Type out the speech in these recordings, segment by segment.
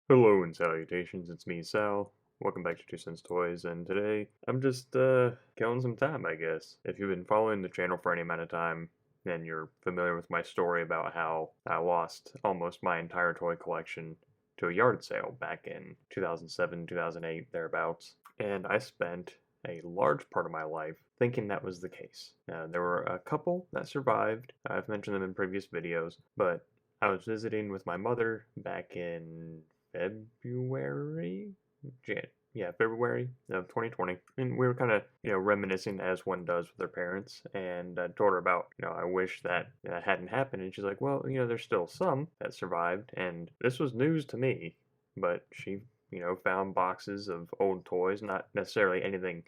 Hello and salutations, it's me, Sal. Welcome back to 2 Cents Toys, and today I'm just, killing some time, I guess. If you've been following the channel for any amount of time, then you're familiar with my story about how I lost almost my entire toy collection to a yard sale back in 2007, 2008, thereabouts. And I spent a large part of my life thinking that was the case. There were a couple that survived. I've mentioned them in previous videos, but I was visiting with my mother back in February? February of 2020. And we were kind of, reminiscing as one does with their parents. And I told her about, I wish that hadn't happened. And she's like, well, there's still some that survived. And this was news to me. But she found boxes of old toys, not necessarily anything,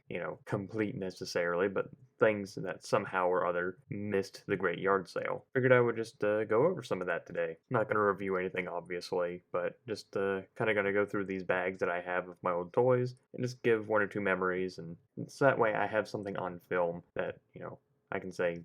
complete necessarily, but things that somehow or other missed the great yard sale. Figured I would just go over some of that today. Not going to review anything, obviously, but just kind of going to go through these bags that I have of my old toys and just give one or two memories, and so that way I have something on film that, I can say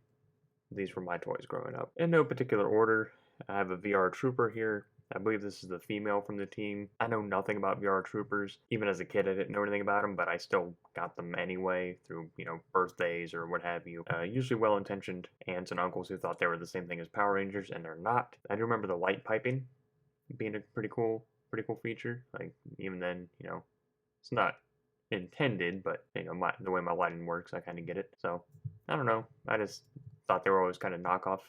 these were my toys growing up. In no particular order, I have a VR Trooper here. I believe this is the female from the team. I know nothing about VR Troopers. Even as a kid, I didn't know anything about them, but I still got them anyway through, birthdays or what have you. Usually well-intentioned aunts and uncles who thought they were the same thing as Power Rangers, and they're not. I do remember the light piping being a pretty cool feature. Like, even then, it's not intended, but, the way my lighting works, I kind of get it. So, I don't know. I just thought they were always kind of knockoff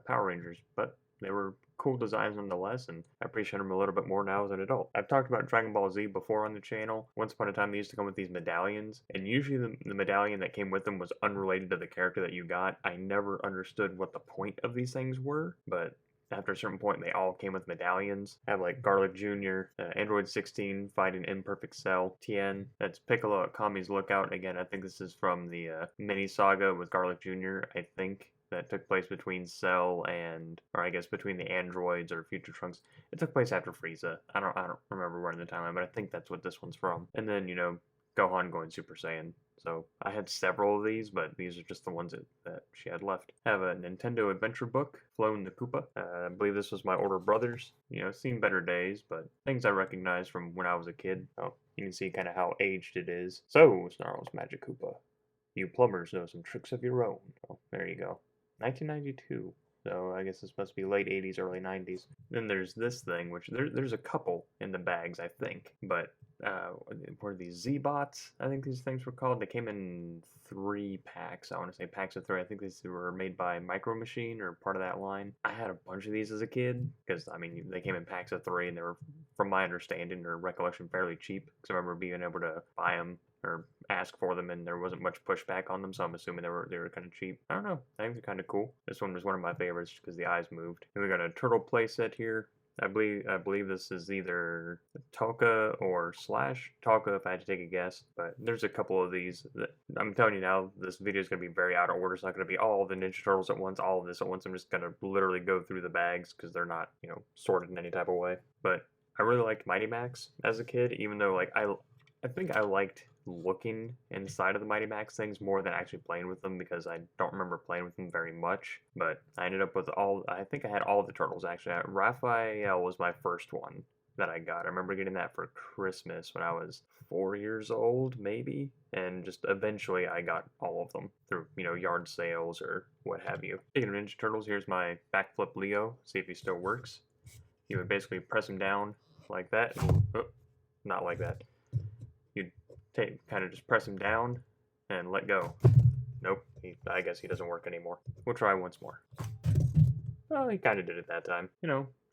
Power Rangers, but they were cool designs nonetheless, and I appreciate them a little bit more now as an adult. I've talked about Dragon Ball Z before on the channel. Once upon a time, they used to come with these medallions, and usually the medallion that came with them was unrelated to the character that you got. I never understood what the point of these things were, but after a certain point, they all came with medallions. I have like Garlic Jr., Android 16 fighting Imperfect Cell, Tien. That's Piccolo at Kami's Lookout. Again, I think this is from the mini saga with Garlic Jr., I think. That took place between Cell and, or I guess between the androids or Future Trunks. It took place after Frieza. I don't remember where in the timeline, but I think that's what this one's from. And then, Gohan going Super Saiyan. So I had several of these, but these are just the ones that she had left. I have a Nintendo Adventure book, Flo and the Koopa. I believe this was my older brother's. Seen better days, but things I recognize from when I was a kid. Oh, you can see kind of how aged it is. So, Snarl's Magic Koopa. You plumbers know some tricks of your own. Oh, there you go. 1992. So I guess this must be late 80s, early 90s. Then there's this thing, which there's a couple in the bags, I think. But were these Z-Bots, I think these things were called. They came in 3 packs. I want to say packs of 3. I think these were made by Micro Machine or part of that line. I had a bunch of these as a kid because, they came in packs of 3 and they were, from my understanding or recollection, fairly cheap. Because I remember being able to buy them or ask for them, and there wasn't much pushback on them, so I'm assuming they were kind of cheap. I don't know. I think they're kind of cool. This one was one of my favorites because the eyes moved. And we got a turtle playset here. I believe this is either Toka or Slash Toka, if I had to take a guess. But there's a couple of these that I'm telling you now. This video is going to be very out of order. It's not going to be all the Ninja Turtles at once, all of this at once. I'm just going to literally go through the bags because they're not, sorted in any type of way. But I really liked Mighty Max as a kid, even though I think I liked looking inside of the Mighty Max things more than actually playing with them because I don't remember playing with them very much. But I ended up with I think I had all the turtles actually. Raphael was my first one that I got. I remember getting that for Christmas when I was 4 years old, maybe. And just eventually I got all of them through, yard sales or what have you. Speaking of Ninja Turtles, here's my backflip Leo. See if he still works. You would basically press him down like that. Oh, not like that. You'd kind of just press him down and let go. Nope, I guess he doesn't work anymore. We'll try once more. Well, he kind of did it that time.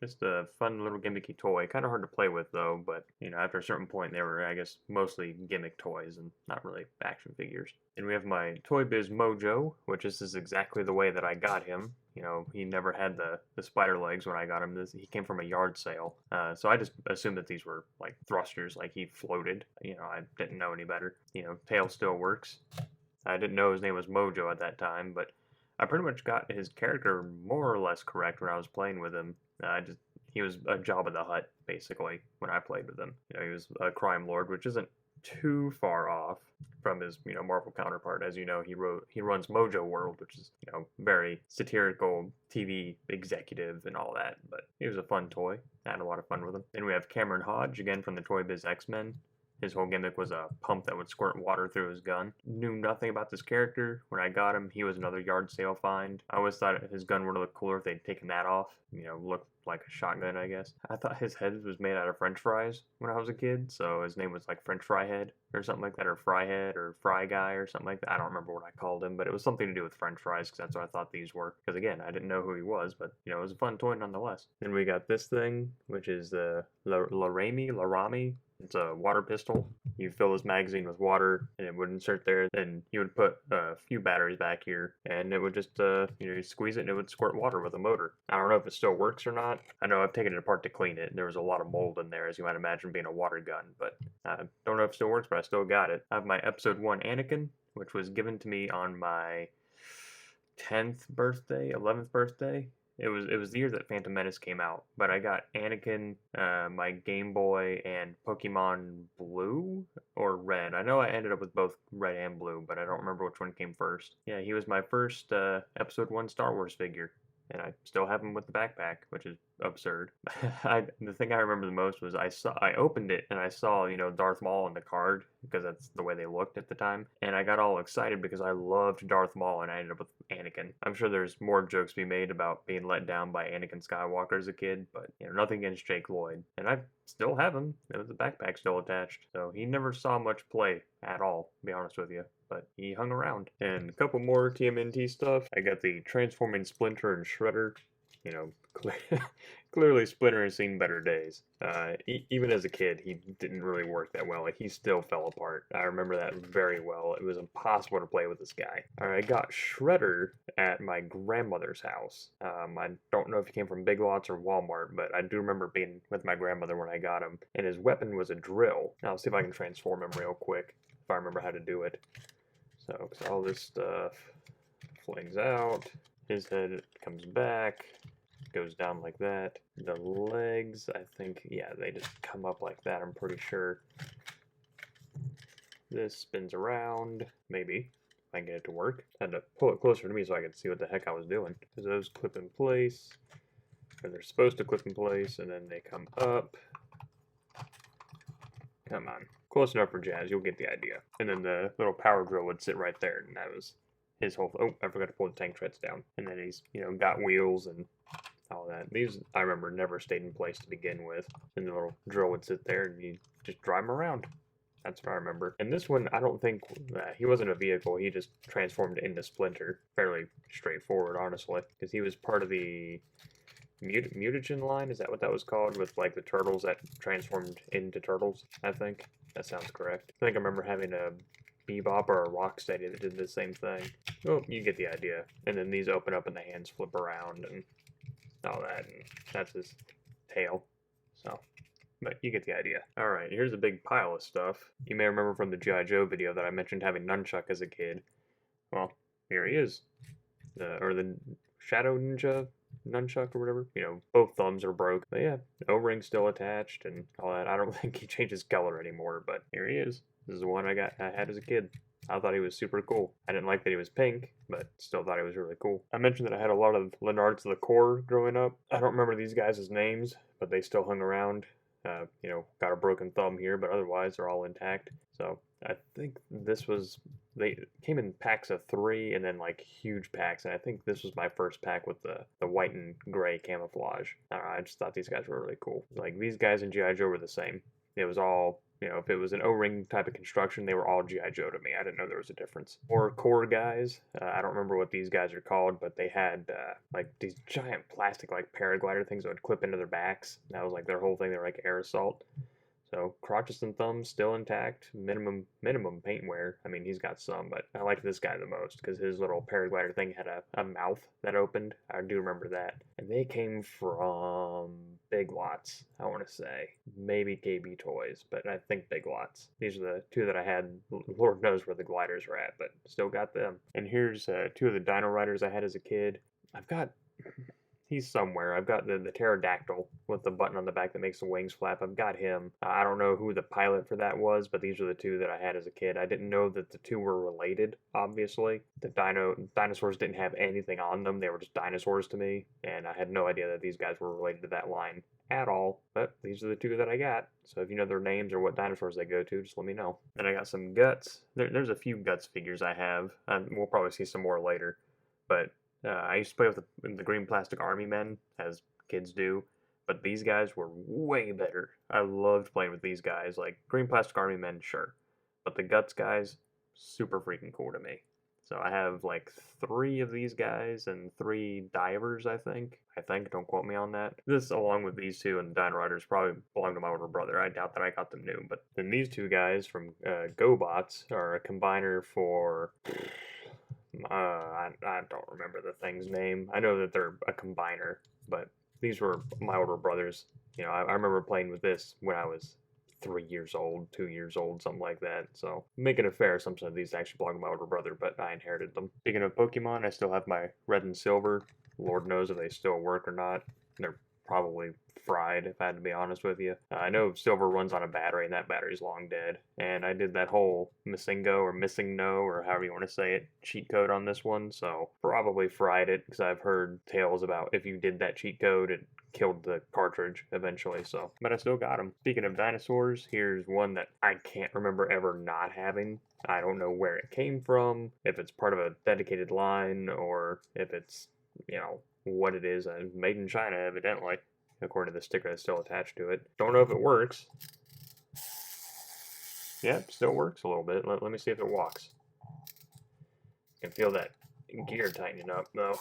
Just a fun little gimmicky toy. Kind of hard to play with though, but after a certain point they were, I guess, mostly gimmick toys and not really action figures. And we have my Toy Biz Mojo, which is exactly the way that I got him. He never had the spider legs when I got him. He came from a yard sale. So I just assumed that these were like thrusters, like he floated. I didn't know any better. Tail still works. I didn't know his name was Mojo at that time, but I pretty much got his character more or less correct when I was playing with him. He was a Jabba the Hutt, basically, when I played with him. He was a crime lord, which isn't too far off from his, Marvel counterpart. As you know, he runs Mojo World, which is, very satirical TV executive and all that. But he was a fun toy. I had a lot of fun with him. Then we have Cameron Hodge, again from the Toy Biz X-Men. His whole gimmick was a pump that would squirt water through his gun. Knew nothing about this character. When I got him, he was another yard sale find. I always thought his gun would look cooler if they'd taken that off. Looked like a shotgun, I guess. I thought his head was made out of French fries when I was a kid, so his name was like French Fry Head or something like that, or Fry Head or Fry Guy or something like that. I don't remember what I called him, but it was something to do with French fries because that's what I thought these were. Because again, I didn't know who he was, but it was a fun toy nonetheless. Then we got this thing, which is the Larami. It's a water pistol. You fill this magazine with water, and it would insert there. Then you would put a few batteries back here, and it would just, you squeeze it, and it would squirt water with a motor. I don't know if it still works or not. I know I've taken it apart to clean it. There was a lot of mold in there, as you might imagine, being a water gun. But I don't know if it still works, but I still got it. I have my Episode 1 Anakin, which was given to me on my 10th birthday, 11th birthday. It was the year that Phantom Menace came out, but I got Anakin, my Game Boy, and Pokemon Blue or Red. I know I ended up with both Red and Blue, but I don't remember which one came first. Yeah, he was my first Episode 1 Star Wars figure, and I still have him with the backpack, which is absurd. The thing I remember the most was I opened it and I saw, Darth Maul in the card, because that's the way they looked at the time, and I got all excited because I loved Darth Maul and I ended up with Anakin. I'm sure there's more jokes to be made about being let down by Anakin Skywalker as a kid, but nothing against Jake Lloyd, and I still have him. The backpack still attached, so he never saw much play at all, to be honest with you, but he hung around. And a couple more TMNT stuff. I got the Transforming Splinter and Shredder. Clearly Splinter has seen better days. Even as a kid, he didn't really work that well. Like, he still fell apart. I remember that very well. It was impossible to play with this guy. I got Shredder at my grandmother's house. I don't know if he came from Big Lots or Walmart, but I do remember being with my grandmother when I got him. And his weapon was a drill. Now, I'll see if I can transform him real quick, if I remember how to do it. So, cause all this stuff flings out. His head comes back. Goes down like that. The legs, I think, yeah, they just come up like that, I'm pretty sure. This spins around, maybe, if I can get it to work. I had to pull it closer to me so I could see what the heck I was doing. Because those clip in place, or they're supposed to clip in place, and then they come up. Come on. Close enough for Jazz, you'll get the idea. And then the little power drill would sit right there, and that was his whole, oh, I forgot to pull the tank treads down. And then he's, got wheels and all that. These, I remember, never stayed in place to begin with. And the little drill would sit there and you just drive him around. That's what I remember. And this one, I don't think, he wasn't a vehicle. He just transformed into Splinter. Fairly straightforward, honestly. Because he was part of the mutagen line? Is that what that was called? With, like, the turtles that transformed into turtles, I think. That sounds correct. I think I remember having a Bebop or a Rocksteady that did the same thing. Oh, you get the idea. And then these open up and the hands flip around and all that, and that's his tail. So, but you get the idea. Alright, here's a big pile of stuff. You may remember from the G.I. Joe video that I mentioned having Nunchuck as a kid. Well, here he is. The Shadow Ninja Nunchuck or whatever. Both thumbs are broke. But yeah, O-ring still attached and all that. I don't think he changes color anymore, but here he is. This is the one I had as a kid. I thought he was super cool. I didn't like that he was pink, but still thought he was really cool. I mentioned that I had a lot of Leonards of the Corps growing up. I don't remember these guys' names, but they still hung around. Got a broken thumb here, but otherwise they're all intact. So I think they came in packs of 3 and then like huge packs, and I think this was my first pack with the white and gray camouflage. I just thought these guys were really cool. Like, these guys in G.I. Joe were the same. It was all, if it was an O-ring type of construction, they were all G.I. Joe to me. I didn't know there was a difference. Or core guys. I don't remember what these guys are called, but they had, like, these giant plastic, like, paraglider things that would clip into their backs. That was, like, their whole thing. They were, like, air assault. So, crotches and thumbs still intact. Minimum paint wear. I mean, he's got some, but I like this guy the most because his little paraglider thing had a mouth that opened. I do remember that. And they came from Big Lots, I want to say. Maybe KB Toys, but I think Big Lots. These are the 2 that I had. Lord knows where the gliders are at, but still got them. And here's 2 of the Dyno Riders I had as a kid. I've got he's somewhere. I've got the pterodactyl with the button on the back that makes the wings flap. I've got him. I don't know who the pilot for that was, but these are the two that I had as a kid. I didn't know that the two were related, obviously. The dinosaurs didn't have anything on them. They were just dinosaurs to me, and I had no idea that these guys were related to that line at all. But these are the two that I got. So if you know their names or what dinosaurs they go to, just let me know. And I got some guts. There's a few guts figures I have. We'll probably see some more later. But I used to play with the green plastic army men, as kids do, but these guys were way better. I loved playing with these guys. Like, green plastic army men, sure, but the guts guys, super freaking cool to me. So I have like 3 of these guys and 3 divers, I think. Don't quote me on that. This, along with these 2 and the Dyno Riders, probably belong to my older brother. I doubt that I got them new. But then these 2 guys from GoBots are a combiner for... I don't remember the thing's name. I know that they're a combiner, but these were my older brothers. You know, I remember playing with this when I was 3 years old, 2 years old, something like that. So, making a fair assumption that these actually belong to my older brother, but I inherited them. Speaking of Pokemon, I still have my red and silver. Lord knows if they still work or not. They're probably fried, if I had to be honest with you. I know silver runs on a battery, and that battery's long dead. And I did that whole Missingo or Missing No, or however you want to say it, cheat code on this one, so probably fried it, because I've heard tales about if you did that cheat code, it killed the cartridge eventually, so. But I still got them. Speaking of dinosaurs, here's one that I can't remember ever not having. I don't know where it came from, if it's part of a dedicated line, or if it's, you know, what it is. Made in China, evidently, according to the sticker that's still attached to it. Don't know if it works. Yep, still works a little bit. Let me see if it walks. I can feel that gear tightening up, though.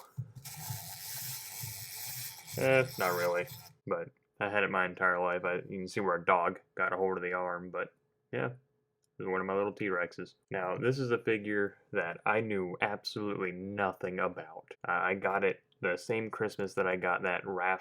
Not really, but I had it my entire life. You can see where a dog got a hold of the arm, but yeah, this is one of my little T-Rexes. Now, this is a figure that I knew absolutely nothing about. I got it the same Christmas that I got that RAF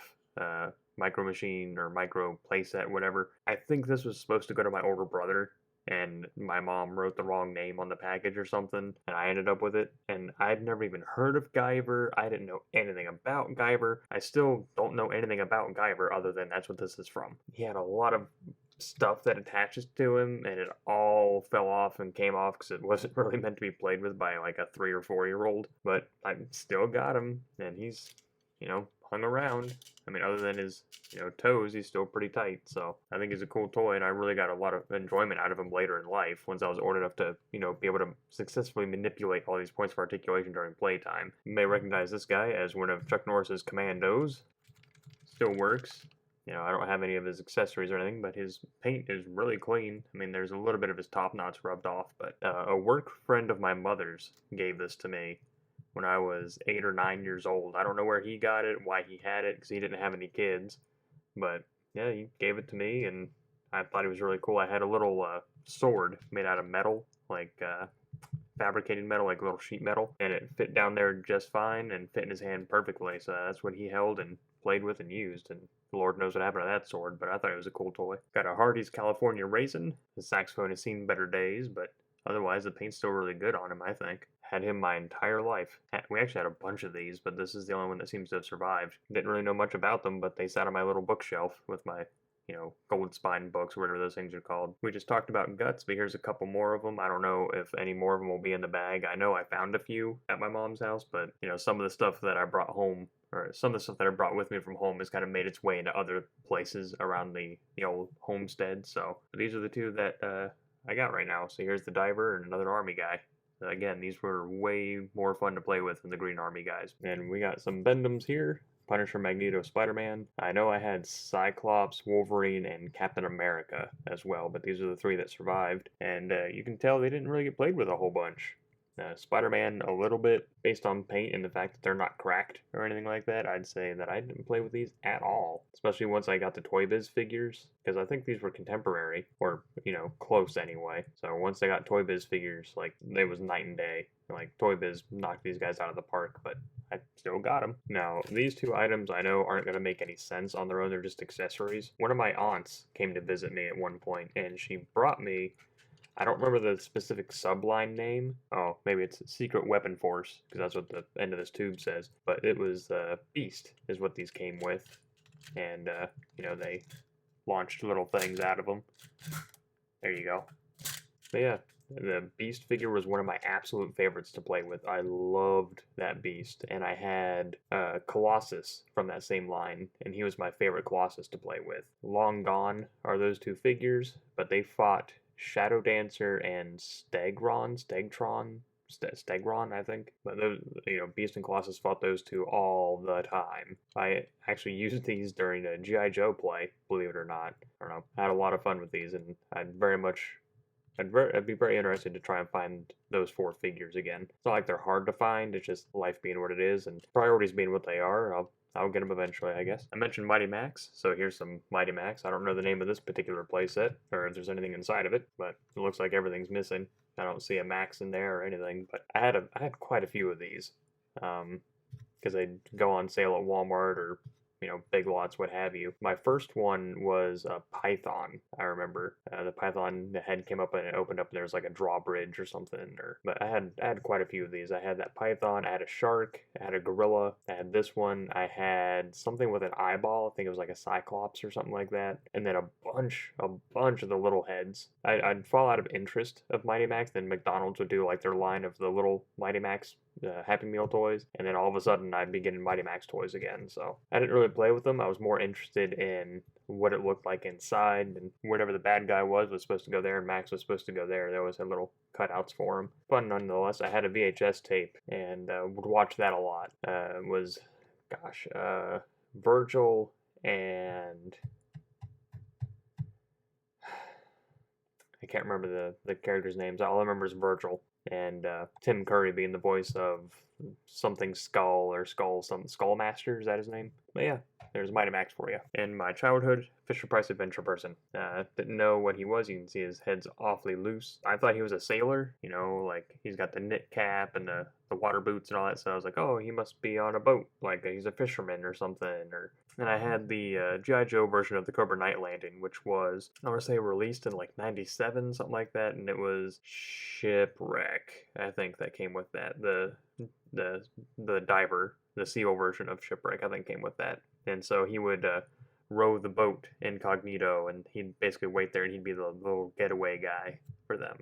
micro machine or micro playset, whatever. I think this was supposed to go to my older brother, and my mom wrote the wrong name on the package or something, and I ended up with it. And I'd never even heard of Guyver. I didn't know anything about Guyver. I still don't know anything about Guyver other than that's what this is from. He had a lot of stuff that attaches to him, and it all fell off and came off because it wasn't really meant to be played with by like a 3 or 4-year-old. But I still got him, and he's, you know, hung around. I mean, other than his, you know, toes, he's still pretty tight. So I think he's a cool toy, and I really got a lot of enjoyment out of him later in life once I was old enough to, you know, be able to successfully manipulate all these points of articulation during playtime. You may recognize this guy as one of Chuck Norris's Commandos. Still works. You know, I don't have any of his accessories or anything, but his paint is really clean. I mean, there's a little bit of his top knots rubbed off, but a work friend of my mother's gave this to me when I was 8 or 9 years old. I don't know where he got it, why he had it, because he didn't have any kids. But yeah, he gave it to me, and I thought it was really cool. I had a little sword made out of metal, like fabricated metal, like little sheet metal, and it fit down there just fine and fit in his hand perfectly. So that's what he held and played with and used, and Lord knows what happened to that sword, but I thought it was a cool toy. Got a Hardy's California Raisin. The saxophone has seen better days, but otherwise the paint's still really good on him, I think. Had him my entire life. We actually had a bunch of these, but this is the only one that seems to have survived. Didn't really know much about them, but they sat on my little bookshelf with my, you know, gold spine books, or whatever those things are called. We just talked about guts, but here's a couple more of them. I don't know if any more of them will be in the bag. I know I found a few at my mom's house, but, you know, some of the stuff that I brought home, or some of the stuff that I brought with me from home, has kind of made its way into other places around the old homestead. So these are the 2 that I got right now. So here's the diver and another army guy. Again, these were way more fun to play with than the Green Army guys. And we got some Bendums here. Punisher, Magneto, Spider-Man. I know I had Cyclops, Wolverine, and Captain America as well, but these are the 3 that survived. And you can tell they didn't really get played with a whole bunch. Spider-Man a little bit, based on paint and the fact that they're not cracked or anything like that. I'd say that I didn't play with these at all, especially once I got the Toy Biz figures, because I think these were contemporary, or, you know, close anyway. So once I got Toy Biz figures, like, it was night and day. Like, Toy Biz knocked these guys out of the park, but I still got them. Now, these 2 items I know aren't going to make any sense on their own. They're just accessories. One of my aunts came to visit me at one point, and she brought me I don't remember the specific subline name. Oh, maybe it's Secret Weapon Force, because that's what the end of this tube says. But it was Beast is what these came with. And, they launched little things out of them. There you go. But yeah, the Beast figure was one of my absolute favorites to play with. I loved that Beast, and I had Colossus from that same line, and he was my favorite Colossus to play with. Long gone are those two figures, but they fought Shadow Dancer and Stegron, I think. But those, Beast and Colossus fought those two all the time. I actually used these during a G.I. Joe play, believe it or not. I don't know. I had a lot of fun with these, and I'd be very interested to try and find those 4 figures again. It's not like they're hard to find, it's just life being what it is, and priorities being what they are. I'll get them eventually, I guess. I mentioned Mighty Max, so here's some Mighty Max. I don't know the name of this particular playset, or if there's anything inside of it, but it looks like everything's missing. I don't see a Max in there or anything, but I had quite a few of these, because they'd go on sale at Walmart or Big Lots, what have you. My first one was a Python. I remember the Python, the head came up and it opened up and there was like a drawbridge or something. But I had quite a few of these. I had that Python, I had a shark, I had a gorilla, I had this one, I had something with an eyeball. I think it was like a cyclops or something like that. And then a bunch of the little heads. I'd fall out of interest of Mighty Max. Then McDonald's would do like their line of the little Mighty Max Happy Meal toys, and then all of a sudden I'd be getting Mighty Max toys again. So I didn't really play with them. I was more interested in what it looked like inside, and whatever the bad guy was supposed to go there, and Max was supposed to go there. They always had little cutouts for him. Fun nonetheless. I had a VHS tape and would watch that a lot. Virgil and I can't remember the characters' names. All I remember is Virgil and Tim Curry being the voice of something Skull or Skullmaster, is that his name? But yeah, there's Mighty Max for you. In my childhood, Fisher-Price Adventure person. Didn't know what he was. You can see his head's awfully loose. I thought he was a sailor, like he's got the knit cap and the water boots and all that, so I was like, oh, he must be on a boat, like he's a fisherman or something. And I had the G.I. Joe version of the Cobra Night Landing, which was, I want to say, released in like 97, something like that, and it was Shipwreck, I think, that came with that. The diver, the seal version of Shipwreck, I think, came with that. And so he would row the boat incognito, and he'd basically wait there, and he'd be the little getaway guy for them.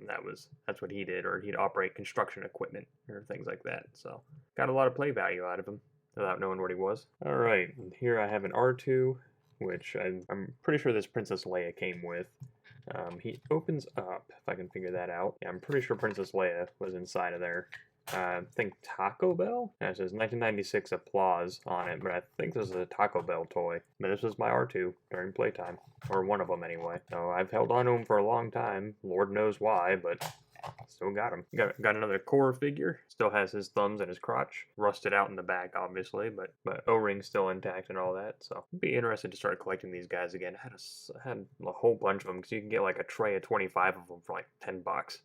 That's what he did, or he'd operate construction equipment or things like that. So got a lot of play value out of him without knowing what he was. All right, and here I have an R2, which I'm pretty sure this Princess Leia came with. He opens up, if I can figure that out. Yeah, I'm pretty sure Princess Leia was inside of there. I think Taco Bell? Yeah, it says 1996 applause on it, but I think this is a Taco Bell toy. But this was my R2 during playtime, or one of them anyway. So I've held on to him for a long time. Lord knows why, but still got him. Got another core figure. Still has his thumbs and his crotch. Rusted out in the back, obviously, but O-ring's still intact and all that. So I'd be interested to start collecting these guys again. I had a whole bunch of them, because you can get like a tray of 25 of them for like $10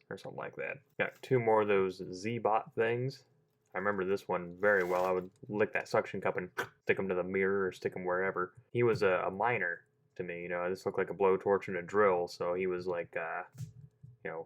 or something like that. Got 2 more of those Z-Bot things. I remember this one very well. I would lick that suction cup and stick him to the mirror or stick him wherever. He was a miner to me. This looked like a blowtorch and a drill, so he was like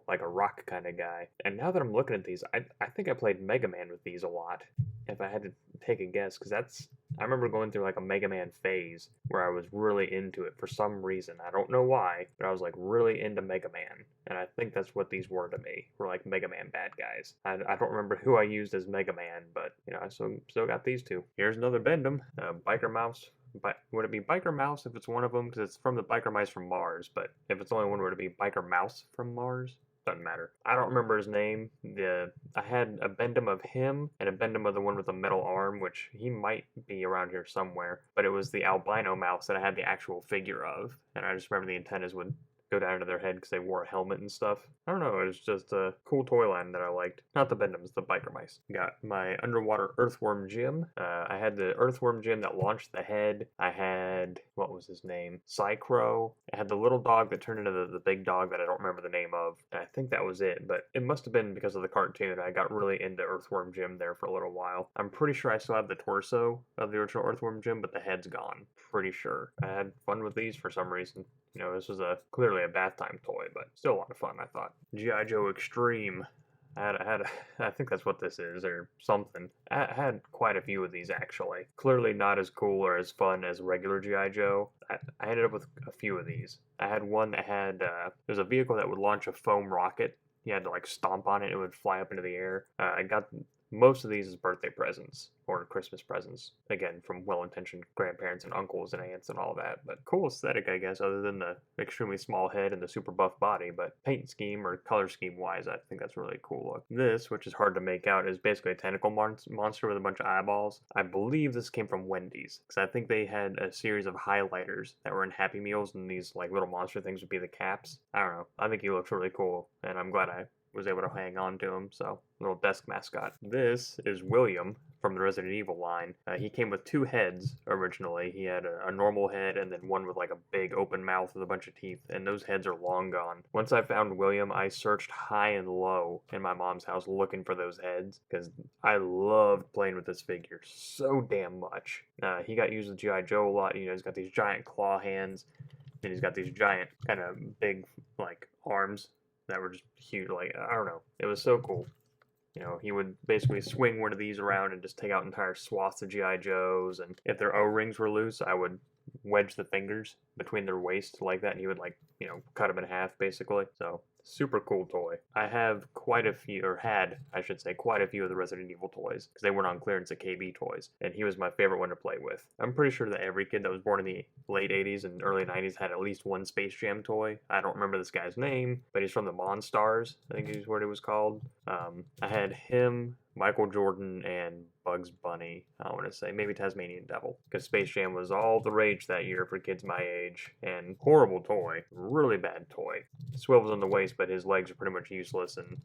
like a rock kind of guy. And now that I'm looking at these, I think I played Mega Man with these a lot, if I had to take a guess, because I remember going through like a Mega Man phase where I was really into it for some reason. I don't know why, but I was like really into Mega Man, and I think that's what these were to me, were like Mega Man bad guys. I don't remember who I used as Mega Man, but I still got these 2. Here's another Bendham, Biker Mouse. But would it be Biker Mouse if it's one of them? Because it's from the Biker Mice from Mars. But if it's only one, would it be Biker Mouse from Mars? Doesn't matter. I don't remember his name. I had a Bendham of him and a Bendham of the one with the metal arm, which he might be around here somewhere. But it was the albino mouse that I had the actual figure of. And I just remember the antennas would go down to their head because they wore a helmet and stuff. I don't know, it was just a cool toy line that I liked. Not the Bendhams, the Biker Mice. Got my underwater Earthworm Gym. I had the Earthworm Gym that launched the head. I had, what was his name? Psychro. I had the little dog that turned into the big dog that I don't remember the name of. I think that was it, but it must have been because of the cartoon. I got really into Earthworm Jim there for a little while. I'm pretty sure I still have the torso of the original Earthworm Jim, but the head's gone. Pretty sure. I had fun with these for some reason. You know, this was clearly a bath time toy, but still a lot of fun, I thought. G.I. Joe Extreme. I think that's what this is, or something. I had quite a few of these, actually. Clearly not as cool or as fun as regular G.I. Joe. I ended up with a few of these. I had one that had, there's a vehicle that would launch a foam rocket. You had to, like, stomp on it, it would fly up into the air. I got most of these as birthday presents or Christmas presents. Again, from well-intentioned grandparents and uncles and aunts and all that. But cool aesthetic, I guess, other than the extremely small head and the super buff body. But paint scheme or color scheme wise, I think that's really cool look. This, which is hard to make out, is basically a tentacle monster with a bunch of eyeballs. I believe this came from Wendy's, because I think they had a series of highlighters that were in Happy Meals, and these like little monster things would be the caps. I don't know. I think he looks really cool, and I'm glad I was able to hang on to him. So, little desk mascot. This is William from the Resident Evil line. He came with two heads originally. He had a normal head and then one with like a big open mouth with a bunch of teeth, and those heads are long gone. Once I found William, I searched high and low in my mom's house looking for those heads, because I loved playing with this figure so damn much. He got used with G.I. Joe a lot. You know, he's got these giant claw hands, and he's got these giant kind of big like arms that were just huge. Like, I don't know. It was so cool. You know, he would basically swing one of these around and just take out entire swaths of G.I. Joes, and if their O-rings were loose, I would wedge the fingers between their waist like that, and he would, like, you know, cut them in half, basically. So, super cool toy. I have quite a few, or had, I should say, quite a few of the Resident Evil toys, because they weren't on clearance at KB Toys, and he was my favorite one to play with. I'm pretty sure that every kid that was born in the late 80s and early 90s had at least one Space Jam toy. I don't remember this guy's name, but he's from the Monstars, I think is what it was called. I had him, Michael Jordan, and Bugs Bunny, I want to say. Maybe Tasmanian Devil. Because Space Jam was all the rage that year for kids my age. And horrible toy. Really bad toy. Swivels on the waist, but his legs are pretty much useless. And,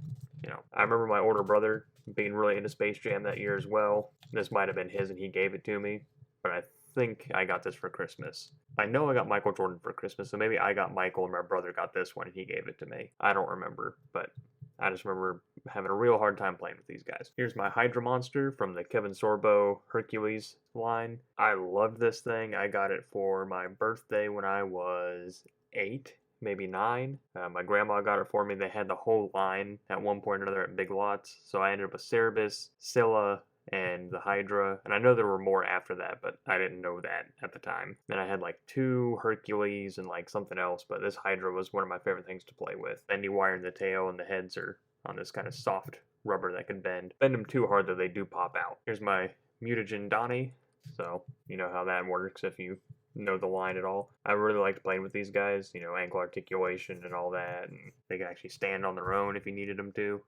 you know, I remember my older brother being really into Space Jam that year as well. This might have been his and he gave it to me. But I think I got this for Christmas. I know I got Michael Jordan for Christmas, so maybe I got Michael and my brother got this one and he gave it to me. I don't remember, but I just remember having a real hard time playing with these guys. Here's my Hydra Monster from the Kevin Sorbo Hercules line. I loved this thing. I got it for my birthday when I was 8, maybe 9. My grandma got it for me. They had the whole line at one point or another at Big Lots. So I ended up with Cerebus, Scylla, and the Hydra, and I know there were more after that, but I didn't know that at the time. Then I had like 2 Hercules and like something else, but this Hydra was one of my favorite things to play with. Bendy wire in the tail, and the heads are on this kind of soft rubber that can bend. Bend them too hard though, they do pop out. Here's my Mutagen Donnie, so you know how that works if you know the line at all. I really liked playing with these guys, you know, ankle articulation and all that, and they can actually stand on their own if you needed them to,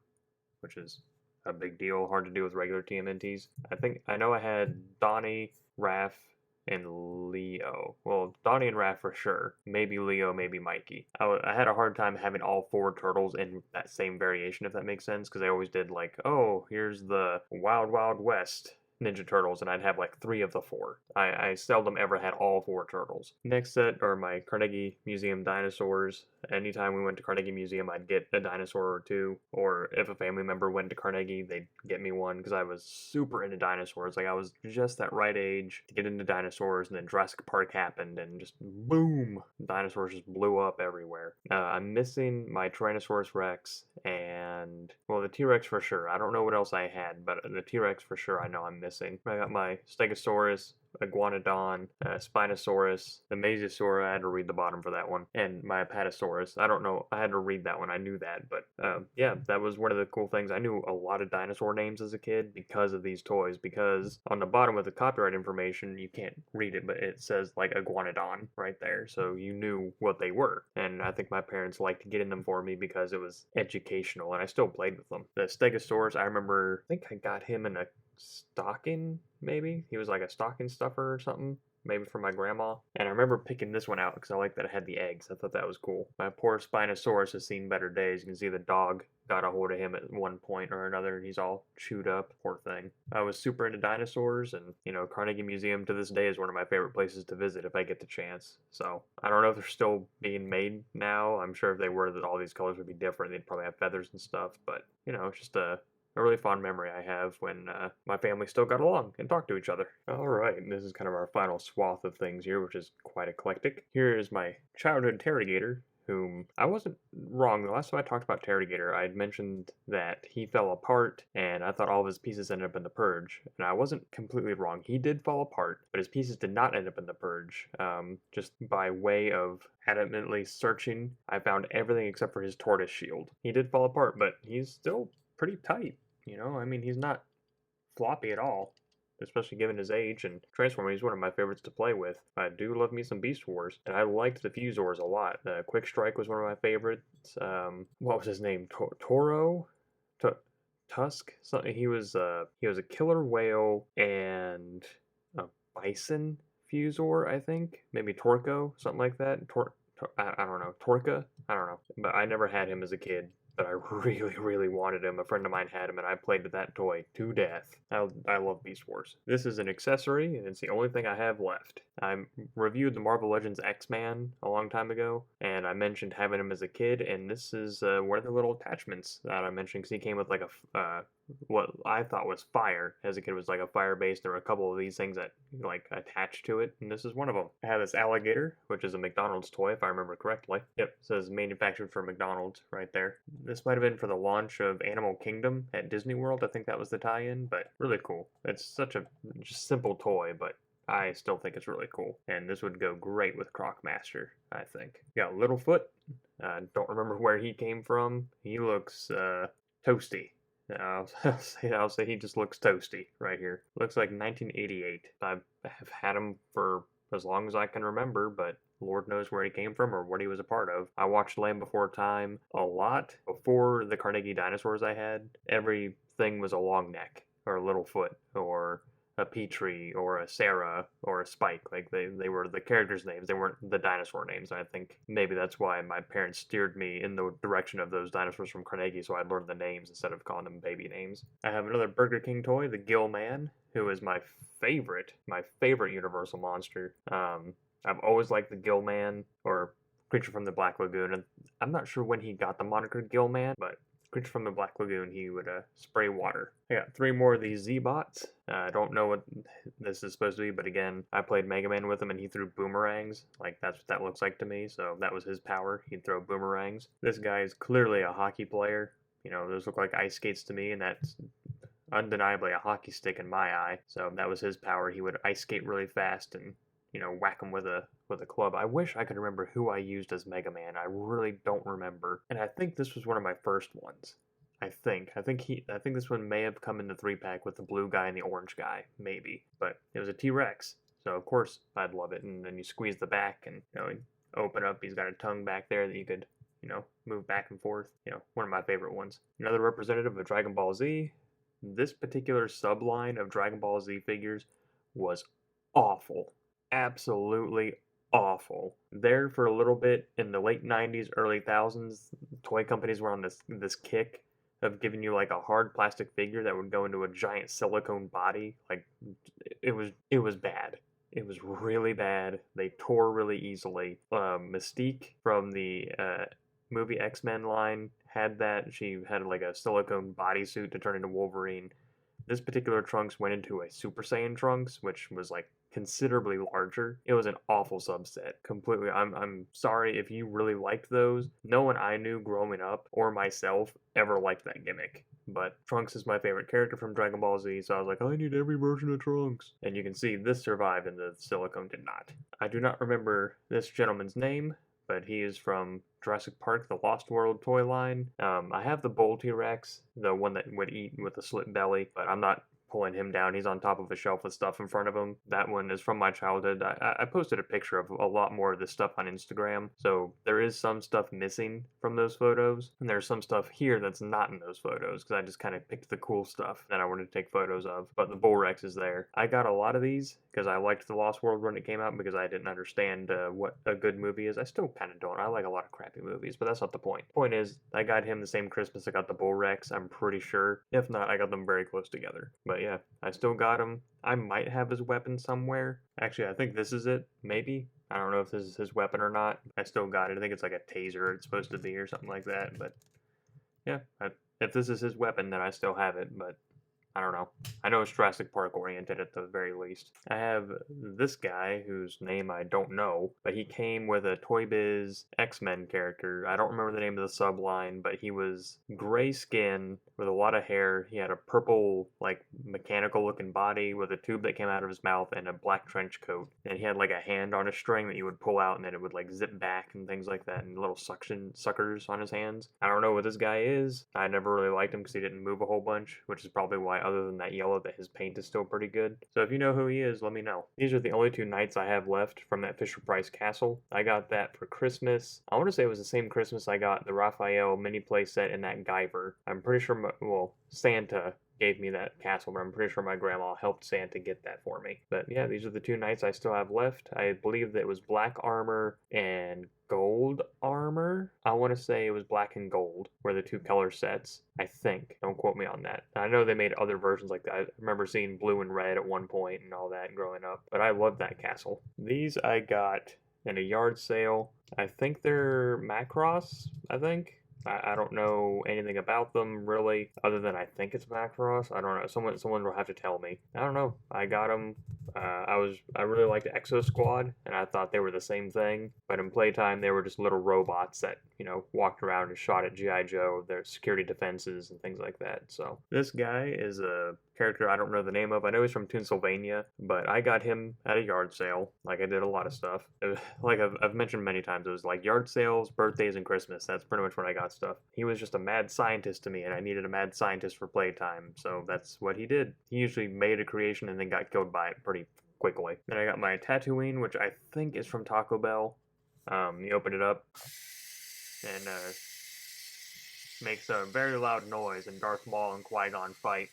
which is a big deal, hard to do with regular TMNTs. I know I had Donnie, Raph, and Leo. Well, Donnie and Raph for sure. Maybe Leo, maybe Mikey. I had a hard time having all 4 turtles in that same variation, if that makes sense, because I always did like, oh, here's the Wild Wild West Ninja Turtles, and I'd have like 3 of the 4. I seldom ever had all 4 turtles. Next set are my Carnegie Museum dinosaurs. Anytime we went to Carnegie Museum, I'd get a dinosaur or 2, or if a family member went to Carnegie, they'd get me one, because I was super into dinosaurs. Like, I was just that right age to get into dinosaurs, and then Jurassic Park happened, and just boom, dinosaurs just blew up everywhere. I'm missing my Tyrannosaurus Rex, and, well, the T-Rex for sure. I don't know what else I had, but the T-Rex for sure I know I'm missing. I got my Stegosaurus, Iguanodon, Spinosaurus, the Mosasaur. I had to read the bottom for that one, and my Apatosaurus. I don't know, I had to read that one. I knew that, but yeah, that was one of the cool things. I knew a lot of dinosaur names as a kid because of these toys, because on the bottom with the copyright information, you can't read it, but it says like Iguanodon right there, so you knew what they were. And I think my parents liked getting them for me because it was educational, and I still played with them. The Stegosaurus, I remember, I think I got him in a stocking, maybe? He was like a stocking stuffer or something, maybe from my grandma. And I remember picking this one out because I liked that it had the eggs. I thought that was cool. My poor Spinosaurus has seen better days. You can see the dog got a hold of him at one point or another, and he's all chewed up. Poor thing. I was super into dinosaurs, and, you know, Carnegie Museum to this day is one of my favorite places to visit if I get the chance. So, I don't know if they're still being made now. I'm sure if they were, that all these colors would be different. They'd probably have feathers and stuff, but, you know, it's just a a really fond memory I have when my family still got along and talked to each other. All right, and this is kind of our final swath of things here, which is quite eclectic. Here is my childhood interrogator, whom I wasn't wrong. The last time I talked about Interrogator, I had mentioned that he fell apart, and I thought all of his pieces ended up in the Purge. And I wasn't completely wrong. He did fall apart, but his pieces did not end up in the Purge. Just by way of adamantly searching, I found everything except for his tortoise shield. He did fall apart, but he's still pretty tight. You know, I mean, he's not floppy at all, especially given his age, and Transforming is one of my favorites to play with. I do love me some Beast Wars, and I liked the Fusors a lot. Quick Strike was one of my favorites. What was his name? Toro? Tusk? Something. He was a killer whale and a bison Fusor, I think. Maybe Torco, something like that. I don't know. Torca? I don't know. But I never had him as a kid. But I really, really wanted him. A friend of mine had him, and I played with that toy to death. I love Beast Wars. This is an accessory, and it's the only thing I have left. I reviewed the Marvel Legends X-Man a long time ago, and I mentioned having him as a kid, and this is one of the little attachments that I mentioned, because he came with like a what I thought was fire. As a kid, it was like a fire base. There were a couple of these things that like attached to it, and this is one of them. I have this Alligator, which is a McDonald's toy, if I remember correctly. Yep, it says manufactured for McDonald's right there. This might have been for the launch of Animal Kingdom at Disney World. I think that was the tie-in, but really cool. It's such a just simple toy, but I still think it's really cool. And this would go great with Crocmaster, I think. Yeah, Littlefoot. Don't remember where he came from. He looks toasty. I'll say he just looks toasty right here. Looks like 1988. I have had him for as long as I can remember, but Lord knows where he came from or what he was a part of. I watched Land Before Time a lot. Before the Carnegie Dinosaurs I had, everything was a long neck or a Littlefoot or a Petrie or a Sarah or a Spike. Like they were the characters' names. They weren't the dinosaur names. I think maybe that's why my parents steered me in the direction of those dinosaurs from Carnegie, so I'd learn the names instead of calling them baby names. I have another Burger King toy, the Gill Man, who is my favorite Universal monster. I've always liked the Gill Man, or Creature from the Black Lagoon, and I'm not sure when he got the moniker Gill Man, but Creature from the Black Lagoon, he would spray water. I got 3 more of these Z-Bots. I don't know what this is supposed to be, but again, I played Mega Man with him and he threw boomerangs. Like, that's what that looks like to me, so that was his power. He'd throw boomerangs. This guy is clearly a hockey player. You know, those look like ice skates to me, and that's undeniably a hockey stick in my eye. So that was his power. He would ice skate really fast and, you know, whack him with a club. I wish I could remember who I used as Mega Man. I really don't remember. And I think this was one of my first ones. I think this one may have come in the 3-pack with the blue guy and the orange guy, maybe. But it was a T-Rex, so of course I'd love it. And then you squeeze the back and, you know, open up. He's got a tongue back there that you could, you know, move back and forth. You know, one of my favorite ones. Another representative of Dragon Ball Z. This particular subline of Dragon Ball Z figures was awful. Absolutely awful. There for a little bit in the late 90s, early thousands, toy companies were on this kick of giving you like a hard plastic figure that would go into a giant silicone body. Like it was bad. It was really bad. They tore really easily. Mystique from the movie X-Men line had that. She had like a silicone bodysuit to turn into Wolverine. This particular Trunks went into a Super Saiyan Trunks, which was like considerably larger. It was an awful subset. Completely. I'm sorry if you really liked those. No one I knew growing up or myself ever liked that gimmick. But Trunks is my favorite character from Dragon Ball Z, so I was like, I need every version of Trunks. And you can see this survived and the silicone did not. I do not remember this gentleman's name, but he is from Jurassic Park, the Lost World toy line. I have the Bull T-Rex, the one that would eat with a slit belly, but I'm not pulling him down. He's on top of a shelf with stuff in front of him. That one is from my childhood. I posted a picture of a lot more of this stuff on Instagram, so there is some stuff missing from those photos, and there's some stuff here that's not in those photos, because I just kind of picked the cool stuff that I wanted to take photos of, but the Bull Rex is there. I got a lot of these because I liked The Lost World when it came out, because I didn't understand what a good movie is. I still kind of don't. I like a lot of crappy movies, but that's not the point. The point is, I got him the same Christmas I got the Bull Rex, I'm pretty sure. If not, I got them very close together. But yeah, I still got him. I might have his weapon somewhere. Actually, I think this is it, maybe. I don't know if this is his weapon or not. I still got it. I think it's like a taser it's supposed to be or something like that. But yeah, if this is his weapon, then I still have it, but I don't know. I know it's Jurassic Park oriented at the very least. I have this guy whose name I don't know, but he came with a Toy Biz X-Men character. I don't remember the name of the subline, but he was gray skin with a lot of hair. He had a purple, like, mechanical looking body with a tube that came out of his mouth and a black trench coat. And he had like a hand on a string that you would pull out and then it would like zip back and things like that, and little suction suckers on his hands. I don't know what this guy is. I never really liked him because he didn't move a whole bunch, which is probably why, other than that yellow, that his paint is still pretty good. So if you know who he is, let me know. These are the only two knights I have left from that Fisher-Price castle. I got that for Christmas. I want to say it was the same Christmas I got the Raphael mini play set and that Guyver. I'm pretty sure, well, Santa gave me that castle, but I'm pretty sure my grandma helped Santa get that for me. But yeah, these are the two knights I still have left. I believe that it was black armor and gold armor. I want to say it was black and gold were the two color sets. I think. Don't quote me on that. I know they made other versions like that. I remember seeing blue and red at one point and all that growing up. But I love that castle. These I got in a yard sale. I think they're Macross, I think. I don't know anything about them really, other than I think it's Macross. I don't know. Someone will have to tell me. I don't know. I got them. I really liked Exo Squad, and I thought they were the same thing. But in playtime, they were just little robots that walked around and shot at GI Joe, their security defenses and things like that. So this guy is a character I don't know the name of. I know he's from Pennsylvania, but I got him at a yard sale. Like I did a lot of stuff. Like I've mentioned many times, it was like yard sales, birthdays, and Christmas. That's pretty much when I got stuff. He was just a mad scientist to me, and I needed a mad scientist for playtime, so that's what he did. He usually made a creation and then got killed by it pretty quickly. Then I got my Tatooine, which I think is from Taco Bell. You open it up, and makes a very loud noise, and Darth Maul and Qui-Gon fight.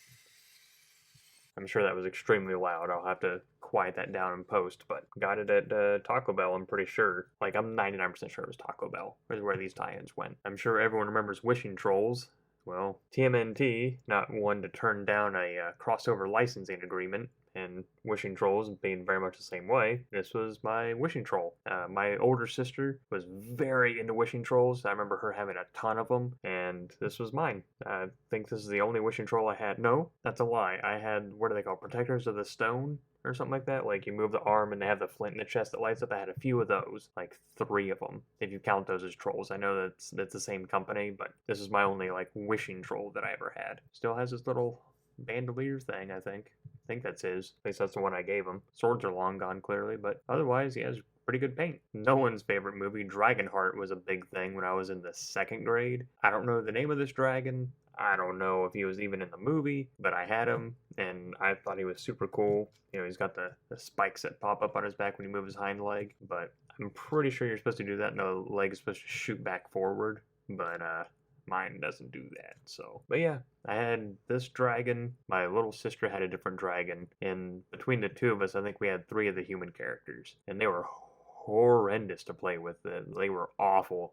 I'm sure that was extremely loud. I'll have to quiet that down in post, but got it at Taco Bell, I'm pretty sure. Like, I'm 99% sure it was Taco Bell, is where these tie-ins went. I'm sure everyone remembers Wishing Trolls. Well, TMNT, not one to turn down a crossover licensing agreement, and Wishing Trolls being very much the same way. This was my Wishing Troll. My older sister was very into Wishing Trolls. I remember her having a ton of them, and this was mine. I think this is the only Wishing Troll I had. No, that's a lie. I had, what are they called, Protectors of the Stone? Or something like that. Like, you move the arm and they have the flint in the chest that lights up. I had a few of those, like 3 of them, if you count those as trolls. I know that's the same company, but this is my only, like, Wishing Troll that I ever had. Still has this little bandolier thing, I think. I think that's his. At least that's the one I gave him. Swords are long gone, clearly, but otherwise, he has pretty good paint. No one's favorite movie, Dragonheart, was a big thing when I was in the 2nd grade. I don't know the name of this dragon. I don't know if he was even in the movie, but I had him, and I thought he was super cool. He's got the spikes that pop up on his back when you move his hind leg, but I'm pretty sure you're supposed to do that, and the leg is supposed to shoot back forward, but mine doesn't do that. So, but yeah, I had this dragon. My little sister had a different dragon, and between the two of us, I think we had 3 of the human characters, and they were horrendous to play with. They were awful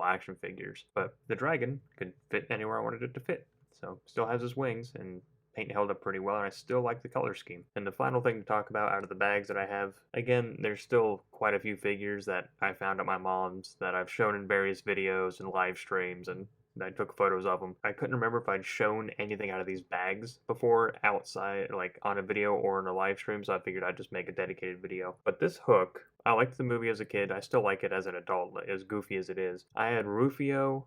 action figures, but the dragon could fit anywhere I wanted it to fit. So still has his wings, and paint held up pretty well, and I still like the color scheme. And the final thing to talk about out of the bags that I have, again, there's still quite a few figures that I found at my mom's that I've shown in various videos and live streams, and I took photos of them. I couldn't remember if I'd shown anything out of these bags before outside, like on a video or in a live stream, so I figured I'd just make a dedicated video. But this hook, I liked the movie as a kid. I still like it as an adult, as goofy as it is. I had Rufio,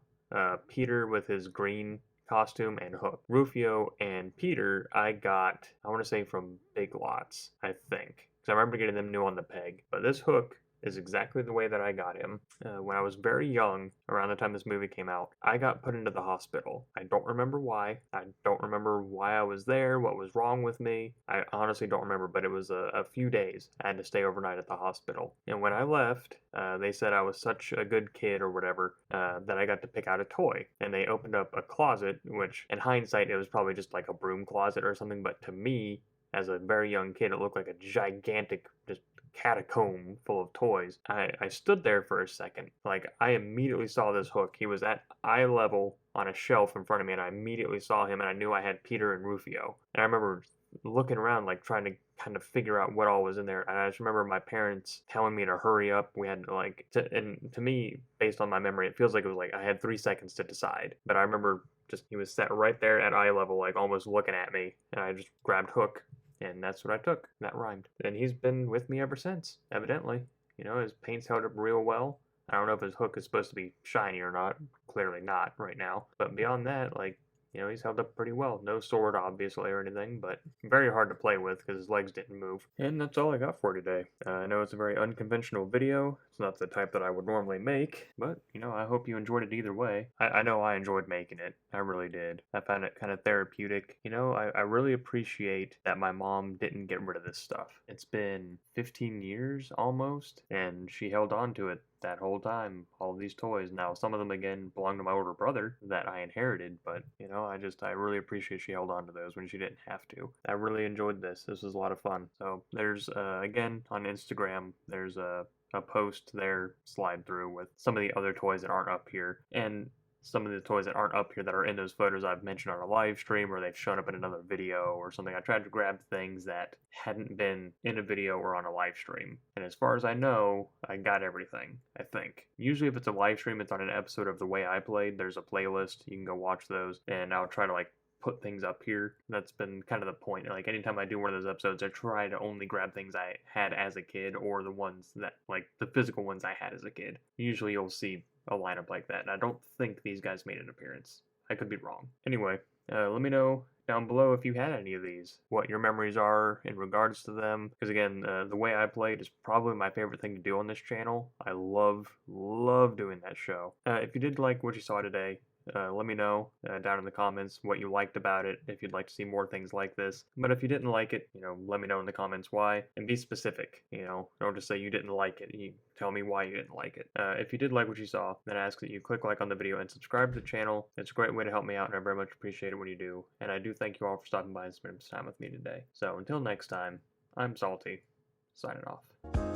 Peter with his green costume, and Hook. Rufio and Peter I got, I want to say from Big Lots, I think. Because I remember getting them new on the peg. But this Hook is exactly the way that I got him. When I was very young, around the time this movie came out, I got put into the hospital. I don't remember why. I don't remember why I was there, what was wrong with me. I honestly don't remember, but it was a few days. I had to stay overnight at the hospital. And when I left, they said I was such a good kid or whatever, that I got to pick out a toy. And they opened up a closet, which in hindsight, it was probably just like a broom closet or something, but to me, as a very young kid, it looked like a gigantic, just catacomb full of toys. I stood there for a second. Like, I immediately saw this Hook. He was at eye level on a shelf in front of me, and I immediately saw him, and I knew I had Peter and Rufio. And I remember looking around, like, trying to kind of figure out what all was in there. And I just remember my parents telling me to hurry up. We had, like, and to me, based on my memory, it feels like it was like I had 3 seconds to decide. But I remember he was set right there at eye level, like almost looking at me, and I just grabbed hook, and that's what I took. That rhymed. And he's been with me ever since, evidently. You know, his paint's held up real well. I don't know if his hook is supposed to be shiny or not. Clearly not right now. But beyond that, like, you know, he's held up pretty well. No sword, obviously, or anything, but very hard to play with because his legs didn't move. And that's all I got for today. I know it's a very unconventional video. It's not the type that I would normally make, but, you know, I hope you enjoyed it either way. I know I enjoyed making it. I really did. I found it kind of therapeutic. You know, I really appreciate that my mom didn't get rid of this stuff. It's been 15 years almost, and she held on to it that whole time, all these toys. Now, some of them, again, belong to my older brother that I inherited, but, you know, I really appreciate she held on to those when she didn't have to. I really enjoyed this. This was a lot of fun. So, there's, again, on Instagram, there's a post there, slide through with some of the other toys that aren't up here, and some of the toys that aren't up here that are in those photos I've mentioned on a live stream, or they've shown up in another video or something. I tried to grab things that hadn't been in a video or on a live stream. And as far as I know, I got everything, I think. Usually if it's a live stream, it's on an episode of The Way I Played. There's a playlist. You can go watch those, and I'll try to, like, put things up here. That's been kind of the point. Like, anytime I do one of those episodes, I try to only grab things I had as a kid, or the ones that, like, the physical ones I had as a kid. Usually you'll see a lineup like that, and I don't think these guys made an appearance. I could be wrong. Anyway, let me know down below if you had any of these, what your memories are in regards to them, because again, The Way I Played is probably my favorite thing to do on this channel. I love doing that show. If you did like what you saw today, let me know down in the comments what you liked about it, if you'd like to see more things like this. But if you didn't like it, you know, let me know in the comments why, and be specific. You know, don't just say you didn't like it. You tell me why you didn't like it. If you did like what you saw, then I ask that you click like on the video and subscribe to the channel. It's a great way to help me out, and I very much appreciate it when you do. And I do thank you all for stopping by and spending some time with me today. So until next time, I'm Salty, signing off.